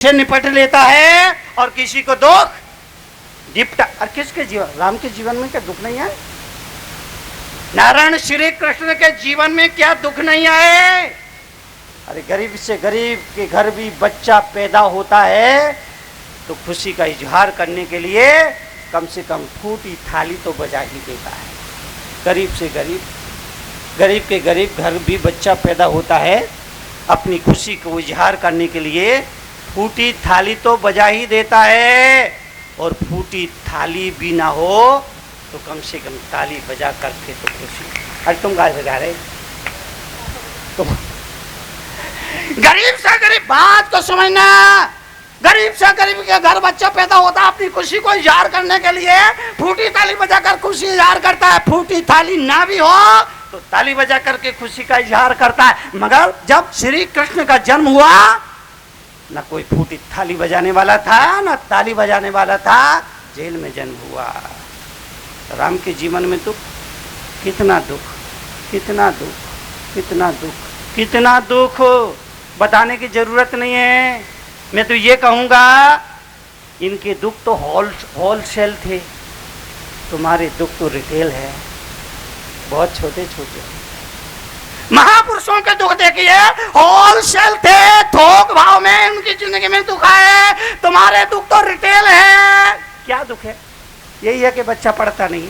से निपट लेता है और किसी को दुख निपटा। और किसके जीवन, राम के जीवन में क्या दुख नहीं आए? नारायण श्री कृष्ण के जीवन में क्या दुख नहीं आए? अरे गरीब से गरीब के घर भी बच्चा पैदा होता है तो खुशी का इजहार करने के लिए कम से कम फूटी थाली तो बजा ही देता है। गरीब से गरीब, गरीब के गरीब घर भी बच्चा पैदा होता है, अपनी खुशी को इजहार करने के लिए फूटी थाली तो बजा ही देता है। और फूटी थाली भी ना हो तो कम से कम ताली बजा करके तो खुशी। अरे तुम गाय बजा रहे तुम, गरीब से गरीब बात को समझना। गरीब से गरीब के घर बच्चा पैदा होता है, अपनी खुशी को इजहार करने के लिए फूटी थाली बजाकर खुशी इजहार करता है। फूटी थाली ना भी हो तो ताली बजा करके खुशी का इजहार करता है। मगर जब श्री कृष्ण का जन्म हुआ न कोई फूटी थाली बजाने वाला था न ताली बजाने वाला था, जेल में जन्म हुआ। राम के जीवन में दुख, कितना दुख, कितना दुख, कितना दुख, कितना दुख बताने की जरूरत नहीं है। मैं तो ये कहूँगा इनके दुख तो होलसेल थे, तुम्हारे दुख तो रिटेल है, बहुत छोटे छोटे। महापुरुषों के दुख देखिए होलसेल थे, थोक भाव में उनकी जिंदगी में दुख आए, तुम्हारे दुख तो रिटेल है। क्या दुख है? यही है कि बच्चा पढ़ता नहीं,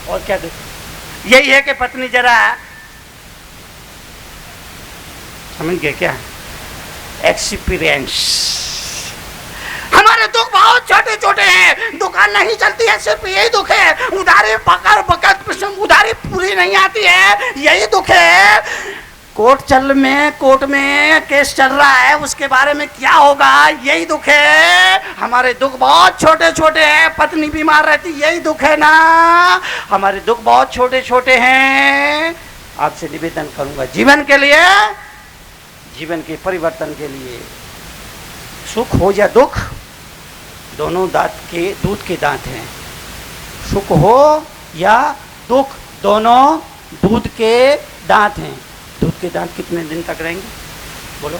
और क्या दुख है? यही है कि पत्नी जरा, समझ गए क्या, एक्सपीरियंस। हमारे दुख बहुत छोटे छोटे हैं, दुकान नहीं चलती है, सिर्फ यही दुख है। उधारी पकड़ बकत उधारी पूरी नहीं आती है, यही दुख है। कोर्ट में केस चल रहा है, उसके बारे में क्या होगा, यही दुख है। हमारे दुख बहुत छोटे छोटे हैं, पत्नी बीमार रहती, यही दुख है ना। हमारे दुख बहुत छोटे छोटे हैं। आपसे निवेदन करूंगा जीवन के लिए, जीवन के परिवर्तन के लिए, सुख हो या दुख, दोनों दूध के दांत हैं। सुख हो या दुख, दोनों दूध के दांत हैं। दूध के दांत कितने दिन तक रहेंगे? बोलो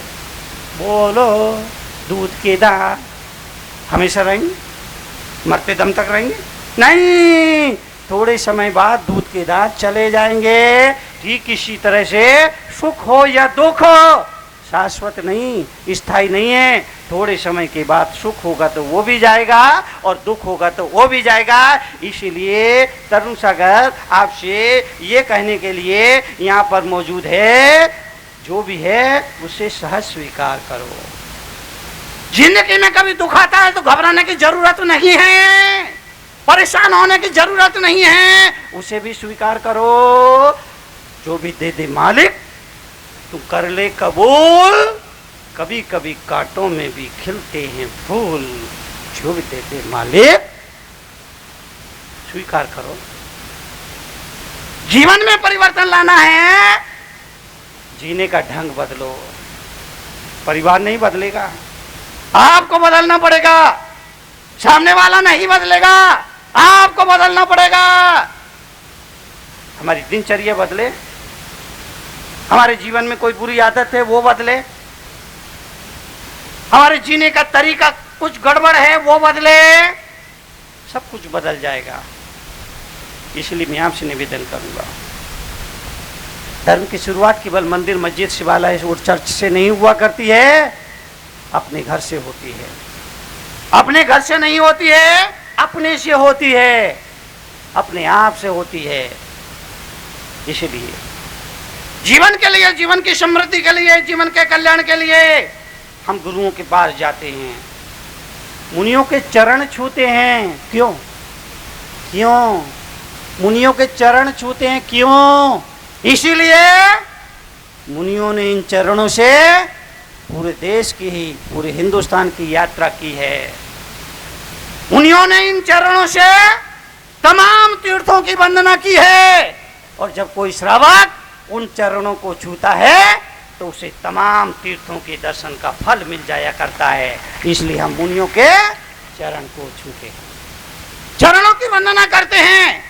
बोलो, दूध के दांत हमेशा रहेंगे? मरते दम तक रहेंगे? नहीं, थोड़े समय बाद दूध के दांत चले जाएंगे। ठीक इसी तरह से सुख हो या दुख शाश्वत नहीं, स्थायी नहीं है। थोड़े समय के बाद सुख होगा तो वो भी जाएगा और दुख होगा तो वो भी जाएगा। इसीलिए तरुण सागर आपसे ये कहने के लिए यहाँ पर मौजूद है, जो भी है उसे सहज स्वीकार करो। जिंदगी में कभी दुख आता है तो घबराने की जरूरत नहीं है, परेशान होने की जरूरत नहीं है, उसे भी स्वीकार करो। जो भी दे दे मालिक तू कर ले कबूल, कभी कभी कांटों में भी खिलते हैं फूल। जो भी दे दे मालिक स्वीकार करो। जीवन में परिवर्तन लाना है, जीने का ढंग बदलो। परिवार नहीं बदलेगा, आपको बदलना पड़ेगा। सामने वाला नहीं बदलेगा, आपको बदलना पड़ेगा। हमारी दिनचर्या बदले, हमारे जीवन में कोई बुरी आदत है वो बदले, हमारे जीने का तरीका कुछ गड़बड़ है वो बदले, सब कुछ बदल जाएगा। इसलिए मैं आपसे निवेदन करूंगा, धर्म की शुरुआत केवल मंदिर मस्जिद शिवालय और चर्च से नहीं हुआ करती है, अपने घर से होती है। अपने घर से नहीं होती है, अपने से होती है, अपने आप से होती है। इसलिए जीवन के लिए, जीवन की समृद्धि के लिए, जीवन के कल्याण के लिए हम गुरुओं के पास जाते हैं, मुनियों के चरण छूते हैं। क्यों? क्यों मुनियों के चरण छूते हैं? क्यों? इसीलिए मुनियों ने इन चरणों से पूरे देश की ही, पूरे हिंदुस्तान की यात्रा की है। मुनियों ने इन चरणों से तमाम तीर्थों की वंदना की है। और जब कोई श्रावक उन चरणों को छूता है तो उसे तमाम तीर्थों के दर्शन का फल मिल जाया करता है। इसलिए हम मुनियों के चरण को छूते हैं, चरणों की वंदना करते हैं।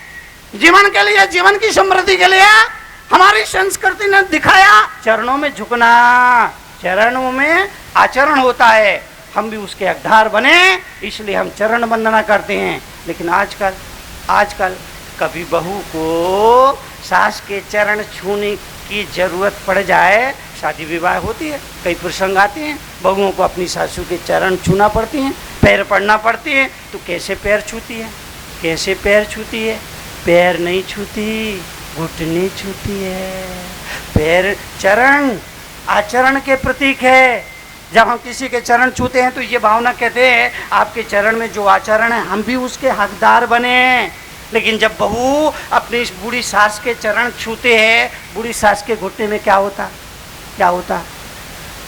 जीवन के लिए, जीवन की समृद्धि के लिए हमारी संस्कृति ने दिखाया चरणों में झुकना, चरणों में आचरण होता है, हम भी उसके हकदार बने, इसलिए हम चरण वंदना करते हैं। लेकिन आजकल कभी बहू को सास के चरण छूने की जरूरत पड़ जाए, शादी विवाह होती है, कई प्रसंग आते हैं, बहुओं को अपनी सासू के चरण छूना पड़ती हैं, पैर पड़ना पड़ती है। तो कैसे पैर छूती है, कैसे पैर छूती है? पैर नहीं छूती, घुटने छूती है। पैर चरण आचरण के प्रतीक है। जब हम किसी के चरण छूते हैं तो ये भावना कहते हैं आपके चरण में जो आचरण है हम भी उसके हकदार बने। लेकिन जब बहू अपनी इस बूढ़ी सास के चरण छूते हैं, बूढ़ी सास के घुटने में क्या होता, क्या होता?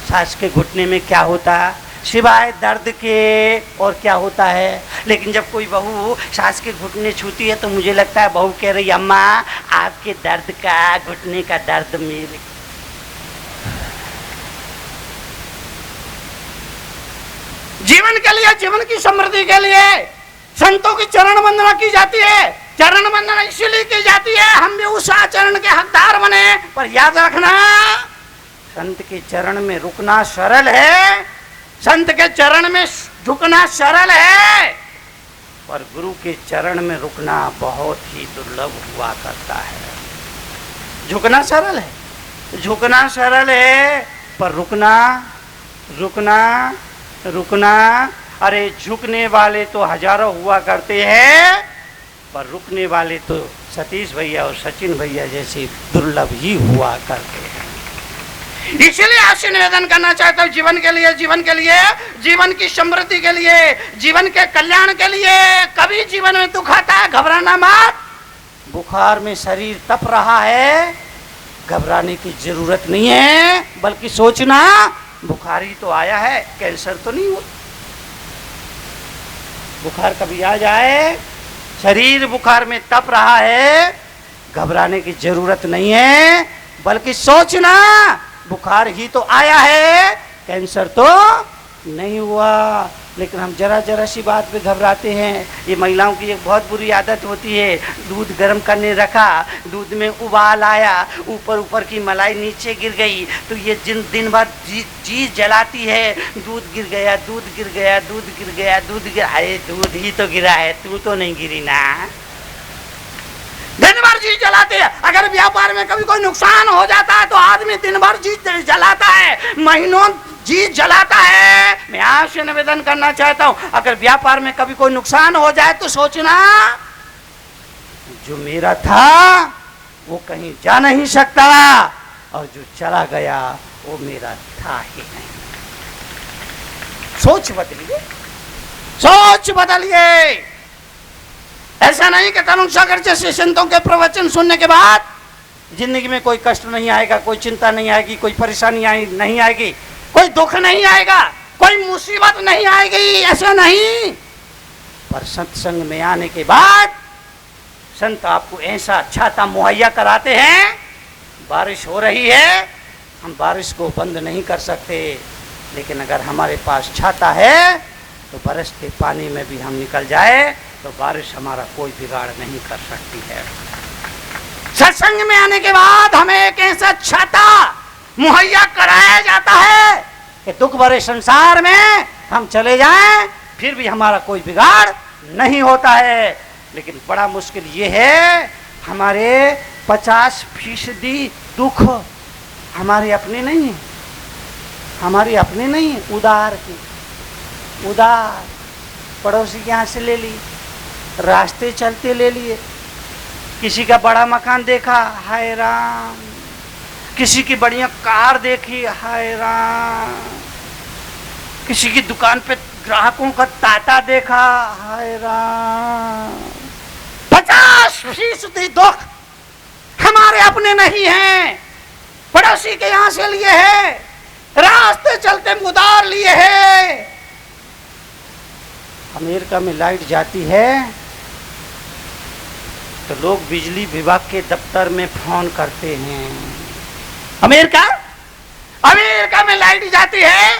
सास के घुटने में क्या होता सिवाय दर्द के, और क्या होता है? लेकिन जब कोई बहू सास के घुटने छूती है तो मुझे लगता है बहू कह रही अम्मा आपके दर्द का, घुटने का दर्द मेरे। जीवन के लिए, जीवन की समृद्धि के लिए संतों की चरण वंदना की जाती है। चरण वंदना इसलिए की जाती है हम भी उस आचरण के हकदार बने। पर याद रखना, संत के चरण में रुकना सरल है, संत के चरण में झुकना सरल है, पर गुरु के चरण में रुकना बहुत ही दुर्लभ हुआ करता है। झुकना सरल है, झुकना सरल है, पर रुकना, अरे झुकने वाले तो हजारों हुआ करते हैं, पर रुकने वाले तो सतीश भैया और सचिन भैया जैसे दुर्लभ ही हुआ करते हैं। इसलिए आपसे निवेदन करना चाहता हूँ, जीवन के लिए, जीवन की समृद्धि के लिए, जीवन के कल्याण के लिए, कभी जीवन में दुख आता है घबराना मत। बुखार में शरीर तप रहा है, घबराने की जरूरत नहीं है, बल्कि सोचना बुखार ही तो आया है, कैंसर तो नहीं हुआ। बुखार कभी आ जाए, शरीर बुखार में तप रहा है, घबराने की जरूरत नहीं है, बल्कि सोचना बुखार ही तो आया है, कैंसर तो नहीं हुआ। लेकिन हम जरा सी बात पे घबराते हैं। ये महिलाओं की एक बहुत बुरी आदत होती है, दूध गर्म करने रखा, दूध में उबाल आया, ऊपर की मलाई नीचे गिर गई, तो ये दिन भर चीज जलाती है, दूध गिर गया, अरे दूध ही तो गिरा है, तू तो नहीं गिरी ना। दिन भर चीज जलाते हैं। अगर व्यापार में कभी कोई नुकसान हो जाता है तो आदमी दिन भर चीज जलाता है, महीनों चीज जलाता है। मैं आपसे निवेदन करना चाहता हूं, अगर व्यापार में कभी कोई नुकसान हो जाए तो सोचना जो मेरा था वो कहीं जा नहीं सकता, और जो चला गया वो मेरा था ही नहीं। सोच बदलिए। ऐसा नहीं कि तरुण सागर जैसे संतों के प्रवचन सुनने के बाद जिंदगी में कोई कष्ट नहीं आएगा, कोई चिंता नहीं आएगी, कोई परेशानी नहीं आएगी, कोई दुख नहीं आएगा, कोई मुसीबत नहीं आएगी, ऐसा नहीं। पर सत्संग में आने के बाद संत आपको ऐसा छाता मुहैया कराते हैं। बारिश हो रही है, हम बारिश को बंद नहीं कर सकते, लेकिन अगर हमारे पास छाता है तो बरसते पानी में भी हम निकल जाए तो बारिश हमारा कोई बिगाड़ नहीं कर सकती है। सत्संग में आने के बाद हमें एक ऐसा छाता मुहैया कराया जाता है कि दुख भरे संसार में हम चले जाएं फिर भी हमारा कोई बिगाड़ नहीं होता है। लेकिन बड़ा मुश्किल ये है, हमारे 50% दुख हमारे अपने नहीं है, हमारे अपने नहीं है, उधार पड़ोसी के यहाँ से ले ली, रास्ते चलते ले लिए, किसी का बड़ा मकान देखा, हाय राम, किसी की बढ़िया कार देखी, हाय राम, किसी की दुकान पे ग्राहकों का तांता देखा, हाय राम। 50% दुख हमारे अपने नहीं हैं, पड़ोसी के यहाँ से लिए है, रास्ते चलते उधार लिए है। अमेरिका में लाइट जाती है तो लोग बिजली विभाग के दफ्तर में फोन करते हैं। अमेरिका में लाइट जाती है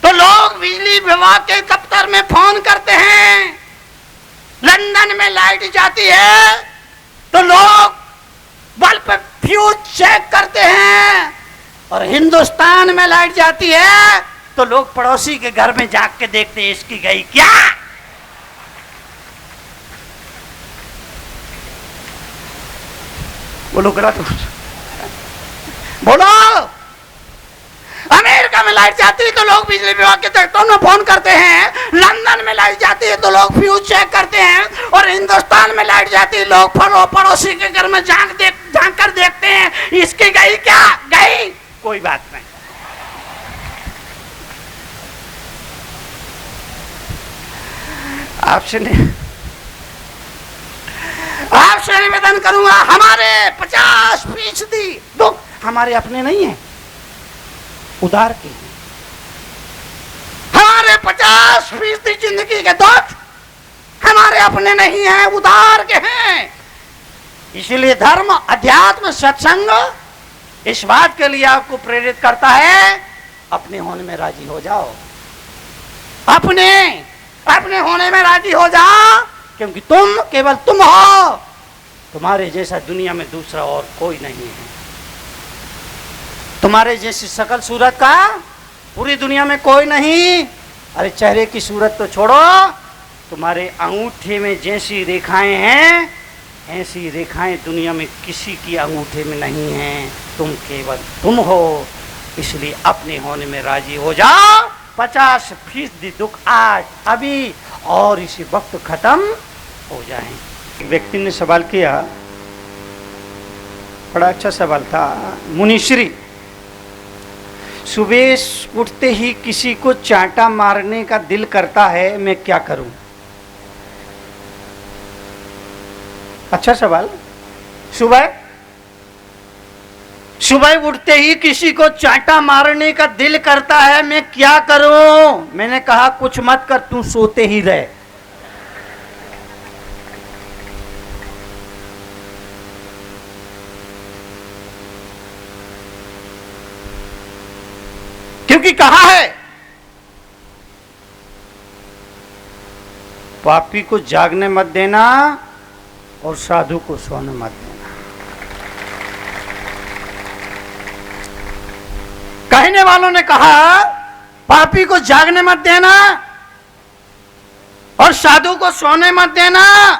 तो लोग बिजली विभाग के दफ्तर में फोन करते हैं। लंदन में लाइट जाती है तो लोग बल्ब पे फ्यूज चेक करते हैं। और हिंदुस्तान में लाइट जाती है तो लोग पड़ोसी के घर में जाग के देखते इसकी गई क्या। बोलो गलत बोलो। अमेरिका में लाइट जाती है तो लोग बिजली विभाग के दफ्तर में फोन करते हैं, लंदन में लाइट जाती है तो लोग फ्यूज चेक करते हैं, और हिंदुस्तान में लाइट जाती है लोग पड़ोसी के घर में झांक कर देखते हैं इसकी गई क्या। गई कोई बात नहीं। आपसे निवेदन करूंगा, हमारे 50% दुख हमारे अपने नहीं है, उधार के। हमारे 50% जिंदगी के दुख हमारे अपने नहीं है, उधार के हैं। इसलिए धर्म, अध्यात्म, सत्संग इस बात के लिए आपको प्रेरित करता है, अपने होने में राजी हो जाओ, अपने होने में राजी हो जाओ, क्योंकि तुम केवल तुम हो, तुम्हारे जैसा दुनिया में दूसरा और कोई नहीं है। तुम्हारे जैसी शकल सूरत का पूरी दुनिया में कोई नहीं। अरे चेहरे की सूरत तो छोड़ो, तुम्हारे अंगूठे में जैसी रेखाएं हैं ऐसी रेखाएं दुनिया में किसी की अंगूठे में नहीं हैं। तुम केवल तुम हो, इसलिए अपने होने में राजी हो जाओ। 50% दुख आज अभी और इसी वक्त खत्म हो जाए। एक व्यक्ति ने सवाल किया, बड़ा अच्छा सवाल था। मुनिश्री, सुबह उठते ही किसी को चांटा मारने का दिल करता है, मैं क्या करूं? अच्छा सवाल। सुबह उठते ही किसी को चांटा मारने का दिल करता है, मैं क्या करूं? मैंने कहा कुछ मत कर, तू सोते ही रहे। क्योंकि कहा है पापी को जागने मत देना और साधु को सोने मत देना। कहने वालों ने कहा पापी को जागने मत देना और साधु को सोने मत देना।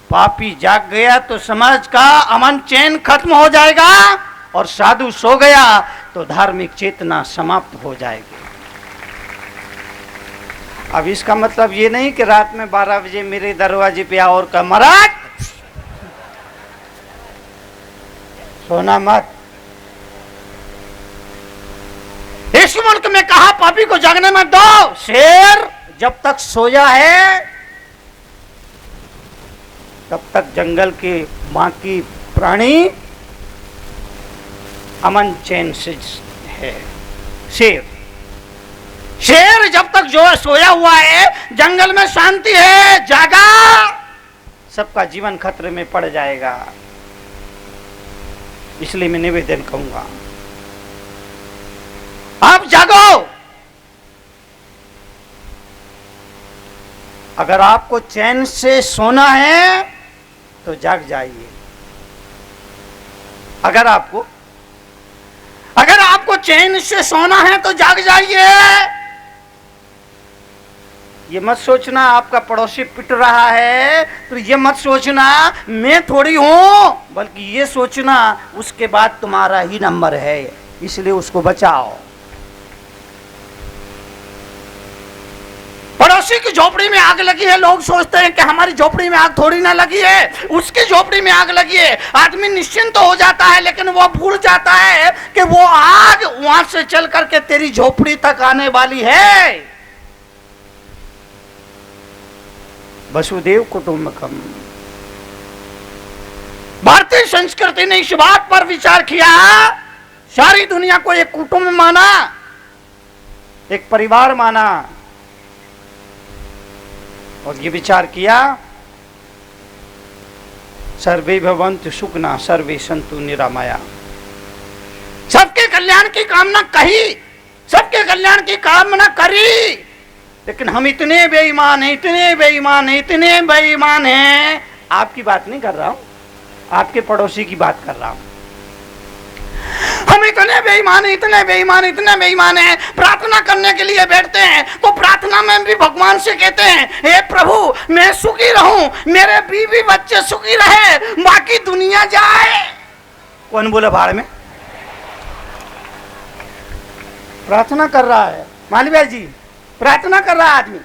पापी जाग गया तो समाज का अमन चैन खत्म हो जाएगा, और साधु सो गया तो धार्मिक चेतना समाप्त हो जाएगी। अब इसका मतलब ये नहीं कि रात में 12 बजे मेरे दरवाजे पे आओ और कहा महाराज सोना मत। इस मुल्क में कहा पापी को जागने मत दो। शेर जब तक सोया है तब तक जंगल के बाकी प्राणी अमन चैन से है। शेर जब तक जो सोया हुआ है जंगल में शांति है, जागा सबका जीवन खतरे में पड़ जाएगा। इसलिए मैं निवेदन कहूंगा, आप जागो। अगर आपको चैन से सोना है तो जाग जाइए। अगर आपको चैन से सोना है तो जाग जाइए। ये मत सोचना आपका पड़ोसी पिट रहा है तो ये मत सोचना मैं थोड़ी हूं, बल्कि ये सोचना उसके बाद तुम्हारा ही नंबर है, इसलिए उसको बचाओ। पड़ोसी की झोपड़ी में आग लगी है, लोग सोचते हैं कि हमारी झोपड़ी में आग थोड़ी ना लगी है, उसकी झोपड़ी में आग लगी है। आदमी निश्चिंत तो हो जाता है, लेकिन वो भूल जाता है कि वो आग वहां से चल करके तेरी झोपड़ी तक आने वाली है। वसुदेव कुटुंबकम। भारतीय संस्कृति ने इस बात पर विचार किया, सारी दुनिया को एक कुटुंब माना, एक परिवार माना, और ये विचार किया सर्वे भवन्तु सुखिनः सर्वे सन्तु निरामया। सबके कल्याण की कामना कही, सबके कल्याण की कामना करी, लेकिन हम इतने बेईमान हैं, इतने बेईमान हैं, इतने बेईमान हैं। आपकी बात नहीं कर रहा हूं, आपके पड़ोसी की बात कर रहा हूं। हम इतने बेईमान हैं, इतने बेईमान, इतने बेईमान हैं, प्रार्थना करने के लिए बैठते हैं तो प्रार्थना में भी भगवान से कहते हैं, हे प्रभु मैं सुखी रहूं, मेरे बीवी बच्चे सुखी रहे, बाकी दुनिया जाए। कौन बोले भाड़ में? प्रार्थना कर रहा है मालवीय जी, प्रार्थना कर रहा है आदमी,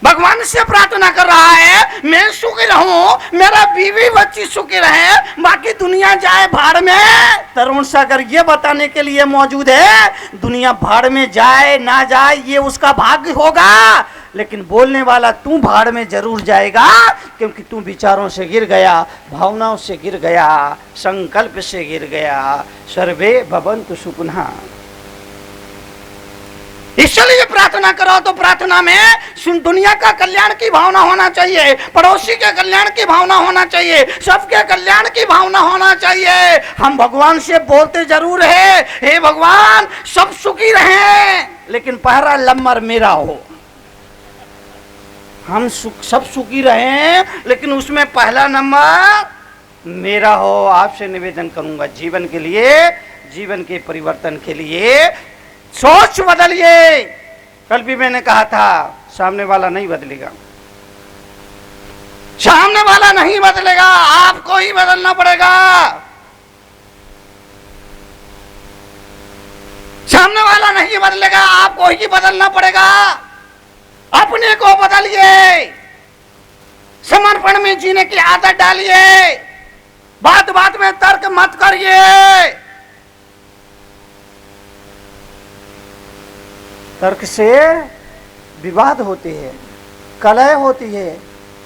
भगवान से प्रार्थना कर रहा है, मैं सुखी रहूं, मेरा बीवी बच्ची सुखी रहे, बाकी दुनिया जाए भाड़ में। तरुण सागर ये बताने के लिए मौजूद है, दुनिया भाड़ में जाए ना जाए ये उसका भाग्य होगा, लेकिन बोलने वाला तू भाड़ में जरूर जाएगा, क्योंकि तू विचारों से गिर गया, भावनाओं से गिर गया, संकल्प से गिर गया। सर्वे भवन्तु सुखिनः। इसलिए प्रार्थना करो तो प्रार्थना में दुनिया का कल्याण की भावना होना चाहिए, पड़ोसी के कल्याण की भावना होना चाहिए, सबके कल्याण की भावना होना चाहिए। हम भगवान से बोलते जरूर है, हे भगवान सब सुखी रहें, लेकिन पहला नंबर मेरा हो। हम सब सुखी रहें, लेकिन उसमें पहला नंबर मेरा हो। आपसे निवेदन करूंगा जीवन के लिए, जीवन के परिवर्तन के लिए सोच बदलिए। कल भी मैंने कहा था, सामने वाला नहीं बदलेगा, सामने वाला नहीं बदलेगा, आपको ही बदलना पड़ेगा। सामने वाला नहीं बदलेगा, आपको ही बदलना पड़ेगा। अपने को बदलिए, समर्पण में जीने की आदत डालिए, बात बात में तर्क मत करिए। तर्क से विवाद होते हैं, कलह होती है,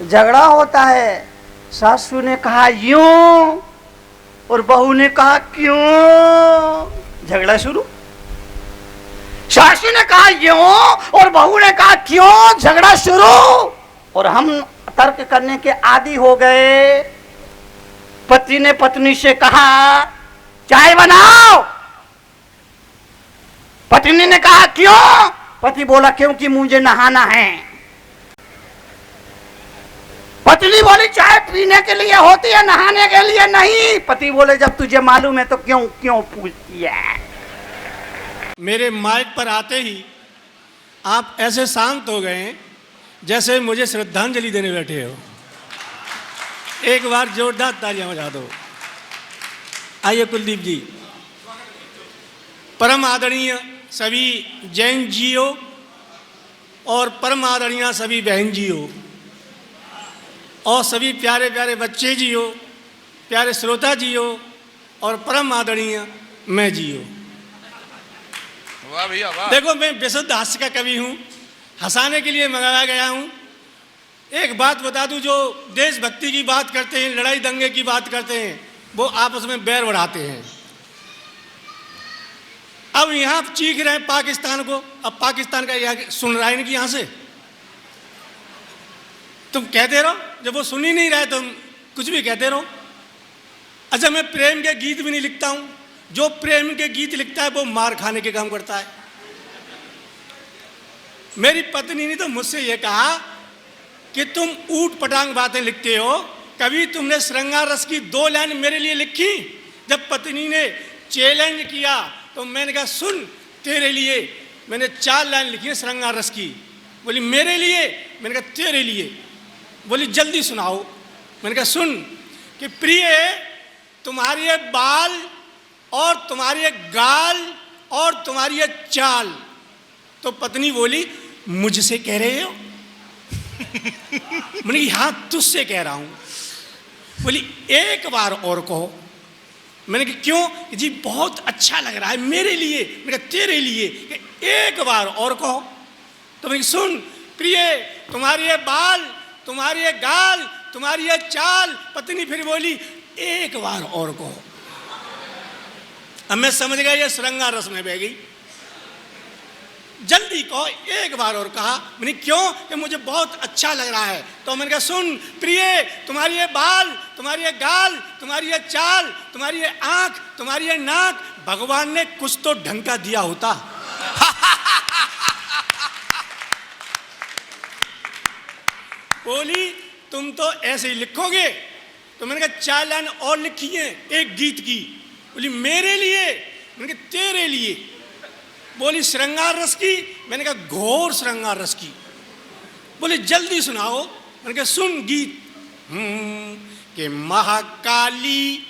झगड़ा होता है। सासू ने कहा यूं और बहू ने कहा क्यों, झगड़ा शुरू। सासू ने कहा यूं और बहू ने कहा क्यों, झगड़ा शुरू। और हम तर्क करने के आदी हो गए। पति ने पत्नी से कहा चाय बनाओ, पत्नी ने कहा क्यों, पति बोला क्योंकि मुझे नहाना है। पत्नी बोली चाय पीने के लिए होती है, नहाने के लिए नहीं। पति बोले जब तुझे मालूम है तो क्यों क्यों पूछती है। मेरे माइक पर आते ही आप ऐसे शांत हो गए जैसे मुझे श्रद्धांजलि देने बैठे हो। एक बार जोरदार तालियां बजा दो। आइए कुलदीप जी। परम आदरणीय सभी जैन जीओ और परम आदरणीय सभी बहन जीओ और सभी प्यारे प्यारे बच्चे जीओ, प्यारे श्रोता जीओ और परम आदरणीय मैं जीओ। वाह भैया वाह। देखो मैं विशुद्ध हास्य का कवि हूँ, हंसाने के लिए मंगाया गया हूँ। एक बात बता दूँ, जो देशभक्ति की बात करते हैं, लड़ाई दंगे की बात करते हैं, वो आपस में बैर बढ़ाते हैं। अब यहाँ चीख रहे हैं पाकिस्तान को, अब पाकिस्तान का यहाँ सुन रहा है नहीं कि यहाँ से तुम कहते रहो, जब वो सुन ही नहीं रहे तुम कुछ भी कहते रहो। अच्छा मैं प्रेम के गीत भी नहीं लिखता हूँ, जो प्रेम के गीत लिखता है वो मार खाने के काम करता है। मेरी पत्नी ने तो मुझसे ये कहा कि तुम ऊट पटांग बातें लिखते हो, कभी तुमने श्रृंगार रस की 2 लाइन मेरे लिए लिखी। जब पत्नी ने चैलेंज किया तो मैंने कहा सुन तेरे लिए मैंने 4 लाइन लिखी है श्रृंगार रस की। बोली मेरे लिए, मैंने कहा तेरे लिए। बोली जल्दी सुनाओ। मैंने कहा सुन कि प्रिय तुम्हारी ये बाल और तुम्हारी ये गाल और तुम्हारी ये चाल। तो पत्नी बोली मुझसे कह रहे हो? मैंने हाँ तुझसे कह रहा हूं। बोली एक बार और कहो। मैंने कहा क्यों? जी बहुत अच्छा लग रहा है मेरे लिए। मैंने कहा तेरे लिए, एक बार और कहो। तो मैंने सुन प्रिय तुम्हारी ये बाल, तुम्हारी ये गाल, तुम्हारी ये चाल। पत्नी फिर बोली एक बार और कहो। अब मैं समझ गया ये श्रृंगार रस में बह गई। जल्दी कहो, एक बार और कहा। मैंने क्यों? कि मुझे बहुत अच्छा लग रहा है। तो मैंने कहा सुन प्रिय तुम्हारी ये बाल, तुम्हारी ये गाल, तुम्हारी ये चाल, तुम्हारी ये आंख, तुम्हारी ये नाक, भगवान ने कुछ तो ढंग का दिया होता। बोली तुम तो ऐसे ही लिखोगे। तो मैंने कहा 4 लाइन और लिखी है एक गीत की। बोली मेरे लिए, मैंने कहा तेरे लिए। बोली श्रृंगार रस की। मैंने कहा घोर श्रृंगार रस की। बोली जल्दी सुनाओ। मैंने कहा सुन गीत। कि महाकाली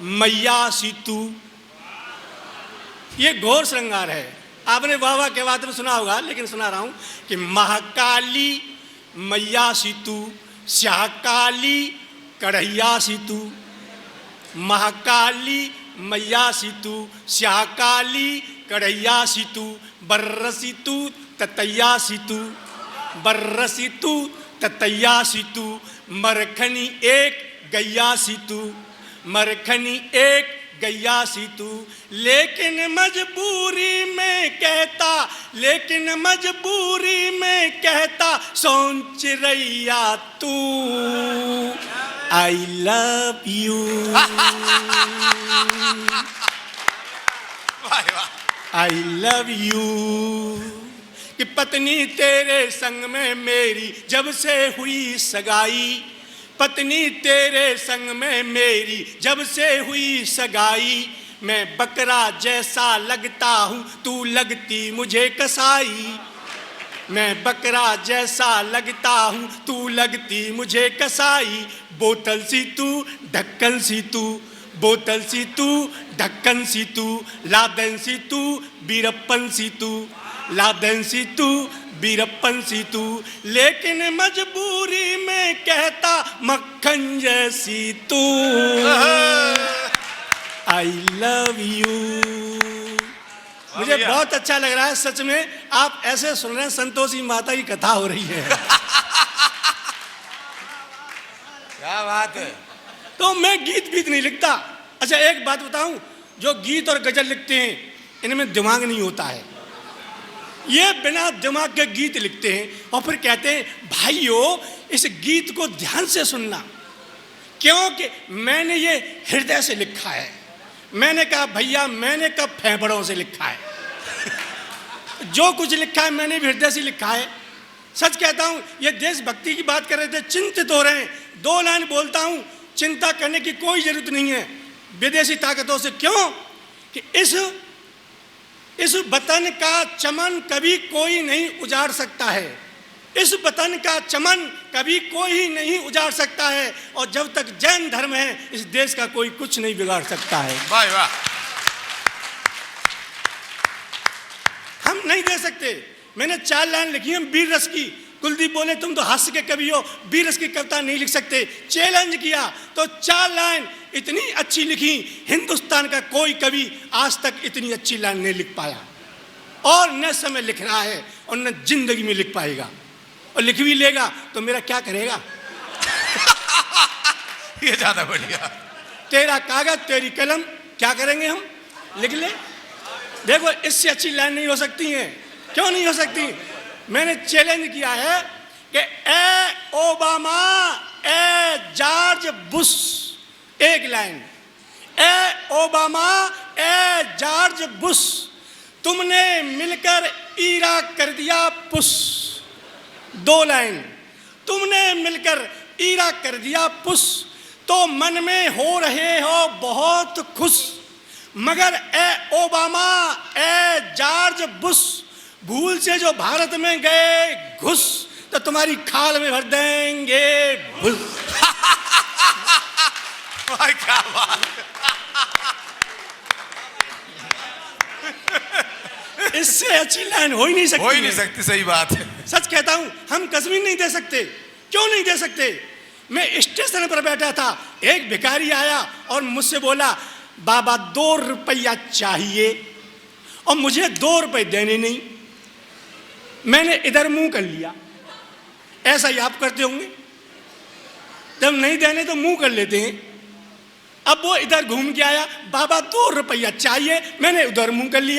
मैया सीतू, ये घोर श्रृंगार है। आपने वाह वाह के बाद में सुना होगा, लेकिन सुना रहा हूं कि महाकाली मैया सीतू, श्याकाली कढ़ैया सीतू। महाकाली मैया सीतू, श्याकाली कढ़ैया सीतू, बर्र सीतू ततैया सीतू, बर्र सीतू ततैया सीतू, मरखनी एक गैया सीतू, मरखनी एक गैया सीतू। लेकिन मजबूरी में कहता, लेकिन मजबूरी में कहता, सोन चिरैया तू, I love you, I love you. कि पत्नी तेरे संग में मेरी जब से हुई सगाई, पत्नी तेरे संग में मेरी जब से हुई सगाई, मैं बकरा जैसा लगता हूँ तू लगती मुझे कसाई, मैं बकरा जैसा लगता हूँ तू लगती मुझे कसाई। बोतल सी तू ढक्कन सी तू, बोतल सी तू ढक्कन सी तू, लादन सी तू बीरप्पन सी तू, लादन सी तू बीरप्पन सी तू। लेकिन मजबूरी में कहता मक्खन जैसी तू, आई लव यू। मुझे बहुत अच्छा लग रहा है सच में। आप ऐसे सुन रहे हैं, संतोषी माता की कथा हो रही है। क्या बात है। तो मैं गीत नहीं लिखता। अच्छा एक बात बताऊं, जो गीत और गजल लिखते हैं इनमें दिमाग नहीं होता है। ये बिना दिमाग के गीत लिखते हैं और फिर कहते हैं भाइयों इस गीत को ध्यान से सुनना, क्योंकि मैंने ये हृदय से लिखा है। मैंने कहा भैया मैंने कब फेफड़ों से लिखा है, जो कुछ लिखा है मैंने भी हृदय से लिखा है। सच कहता हूं, ये देशभक्ति की बात कर रहे थे, चिंतित हो रहे हैं। 2 लाइन बोलता हूं, चिंता करने की कोई जरूरत नहीं है विदेशी ताकतों से। क्यों कि इस वतन का चमन कभी कोई नहीं उजाड़ सकता है, इस वतन का चमन कभी कोई नहीं उजाड़ सकता है, और जब तक जैन धर्म है इस देश का कोई कुछ नहीं बिगाड़ सकता है। वाह वाह। हम नहीं दे सकते। मैंने 4 लाइन लिखी है वीर रस की। कुलदीप बोले तुम तो हास्य के कवि हो, वीर रस की कविता नहीं लिख सकते। चैलेंज किया तो 4 लाइन इतनी अच्छी लिखी, हिंदुस्तान का कोई कवि आज तक इतनी अच्छी लाइन नहीं लिख पाया, और न समय लिख रहा है और न जिंदगी में लिख पाएगा। और लिख भी लेगा तो मेरा क्या करेगा? ये ज्यादा बढ़िया। तेरा कागज तेरी कलम, क्या करेंगे हम? लिख ले। देखो इससे अच्छी लाइन नहीं हो सकती है। क्यों नहीं हो सकती? मैंने चैलेंज किया है कि ए ओबामा, ए जॉर्ज बुश, एक line, A Obama, A George Bush, तुमने मिलकर इराक कर दिया पुश। 2 लाइन, तुमने मिलकर इराक कर दिया पुश, तो मन में हो रहे हो बहुत खुश, मगर ए ओबामा, ए जॉर्ज बुश, भूल से जो भारत में गए घुस, तो तुम्हारी खाल में भर देंगे भूस। क्या बात। इससे अच्छी लाइन हो ही नहीं सकती। हो ही नहीं सकती, सही बात है। सच कहता हूं, हम कश्मीर नहीं दे सकते। क्यों नहीं दे सकते? मैं स्टेशन पर बैठा था, एक भिखारी आया और मुझसे बोला बाबा 2 रुपया चाहिए, और मुझे 2 रुपए देने नहीं। मैंने इधर मुंह कर लिया, ऐसा ही आप करते होंगे, जब नहीं देने तो मुंह कर लेते हैं। अब वो इधर घूम के आया, बाबा 2 रुपया चाहिए, मैंने उधर मुंह कर लिया।